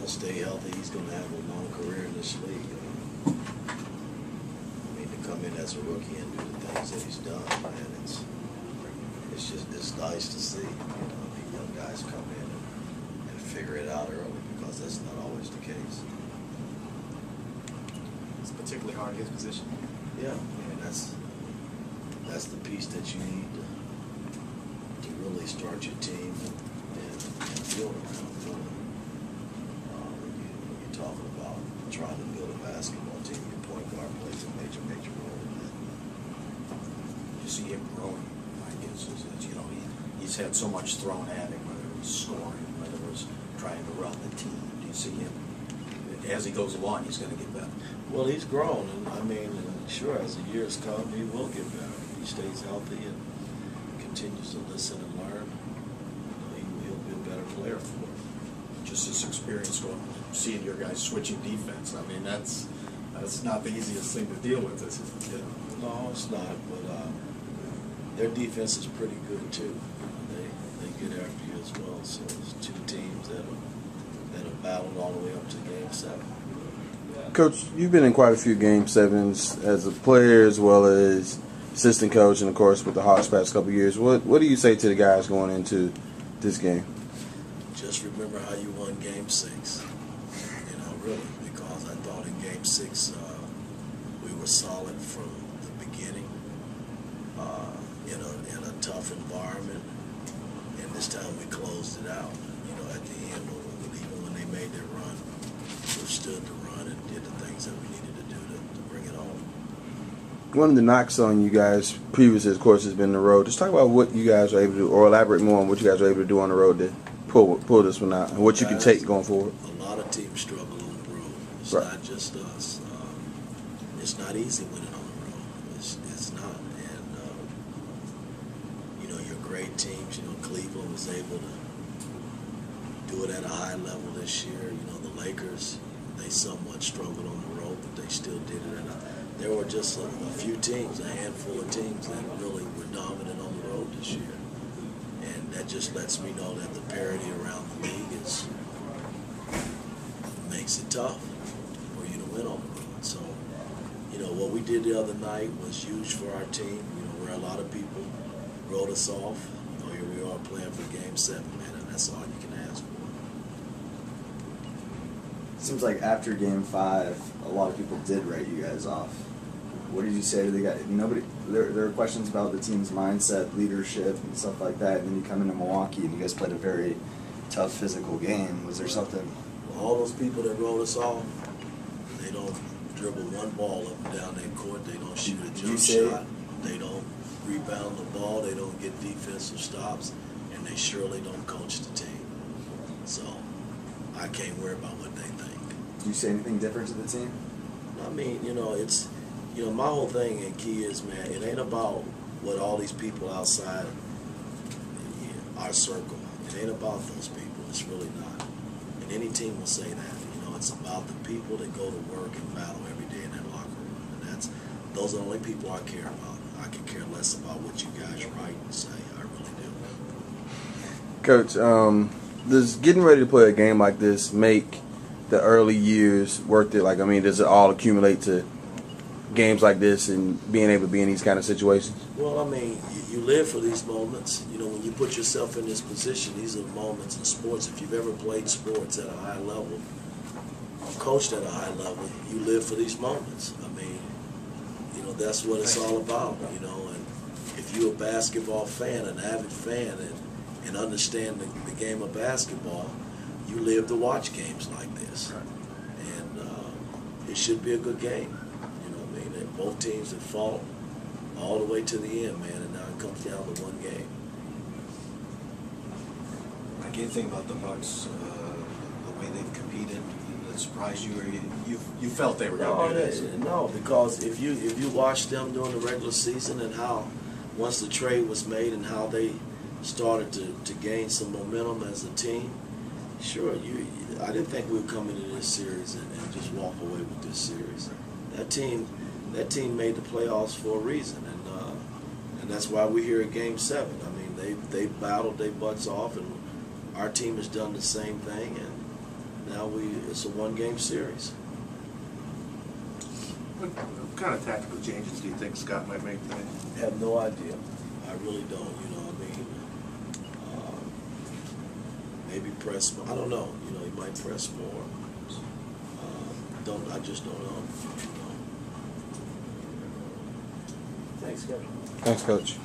stay healthy, he's going to have a long career in this league. I mean, to come in as a rookie and do the things that he's done, man, it's nice to see. The young guys come in and figure it out early, because that's not always the case. It's particularly hard in his position. Yeah, I mean, that's the piece that you need to really start your team and build around. When you're talking about trying to build a basketball team, your point guard plays a major role in that. You see him growing, I guess, he's had so much thrown at him, whether it was scoring, whether it was trying to run the team. Do you see him, as he goes along, he's going to get better? Well, he's grown, and I mean, sure, as the years come, he will get better. If he stays healthy and continues to listen and learn, he'll be a better player for it. Just his experience seeing your guys switching defense. I mean, that's not the easiest thing to deal with, is it? No, it's not. But their defense is pretty good too. They get after you as well. So it's two teams that have battled all the way up to Game 7. Coach, you've been in quite a few Game 7s as a player as well as assistant coach, and of course with the Hawks past couple of years. What do you say to the guys going into this game? Just remember how you won Game 6. Really, because I thought in Game 6 we were solid from the beginning in a tough environment, and this time we closed it out. At the end, even when they made their run, we stood the run and did the things that we needed to do to bring it home. One of the knocks on you guys previously, of course, has been the road. Just talk about what you guys are able to do, or elaborate more on what you guys are able to do on the road to pull this one out, and what you can take going forward. A lot of teams struggle on the road. It's right. Not just us. It's not easy winning on the road. It's not. And your great teams. Cleveland was able to do it at a high level this year. The Lakers, they somewhat struggled on the road, but they still did it. And there were just a few teams, a handful of teams that really were dominant on the road this year. And that just lets me know that the parity around the league makes it tough for you to win on the road. So, what we did the other night was huge for our team. Where a lot of people wrote us off. Here we are playing for Game 7, man, and that's all you can ask for. Seems like after Game 5, a lot of people did write you guys off. What did you say to the guys? There are questions about the team's mindset, leadership, and stuff like that. And then you come into Milwaukee and you guys played a very tough physical game. Was there something? All those people that wrote us off, they don't dribble one ball up and down their court. They don't shoot a jump shot. They don't rebound the ball. They don't get defensive stops, and they surely don't coach the team. So I can't worry about what they think. Do you say anything different to the team? I mean, it's. My whole thing and key is, man, it ain't about what all these people outside our circle. It ain't about those people. It's really not. And any team will say that. It's about the people that go to work and battle every day in that locker room. And those are the only people I care about. I can care less about what you guys write and say. I really do. Coach, does getting ready to play a game like this make the early years worth it? Does it all accumulate to games like this and being able to be in these kind of situations? Well, you live for these moments. When you put yourself in this position, these are the moments in sports. If you've ever played sports at a high level, coached at a high level, you live for these moments. That's what it's all about, and if you're a basketball fan, an avid fan, and understand the game of basketball, you live to watch games like this. Right. And it should be a good game. And both teams have fought all the way to the end, man, and now it comes down to one game. Like anything about the Bucks, the way they've competed, that surprised you, or you felt they were going to do this? No, because if you watch them during the regular season and how once the trade was made and how they started to gain some momentum as a team, sure, I didn't think we would come into this series and just walk away with this series. That team made the playoffs for a reason, and that's why we're here at Game 7. They battled their butts off, and our team has done the same thing, and now it's a 1-game series. What kind of tactical changes do you think Scott might make today? I have no idea. I really don't. You know what I mean? Maybe press more. I don't know. You know, he might press more. I just don't know. You know. Thanks, Coach. Thanks, Coach.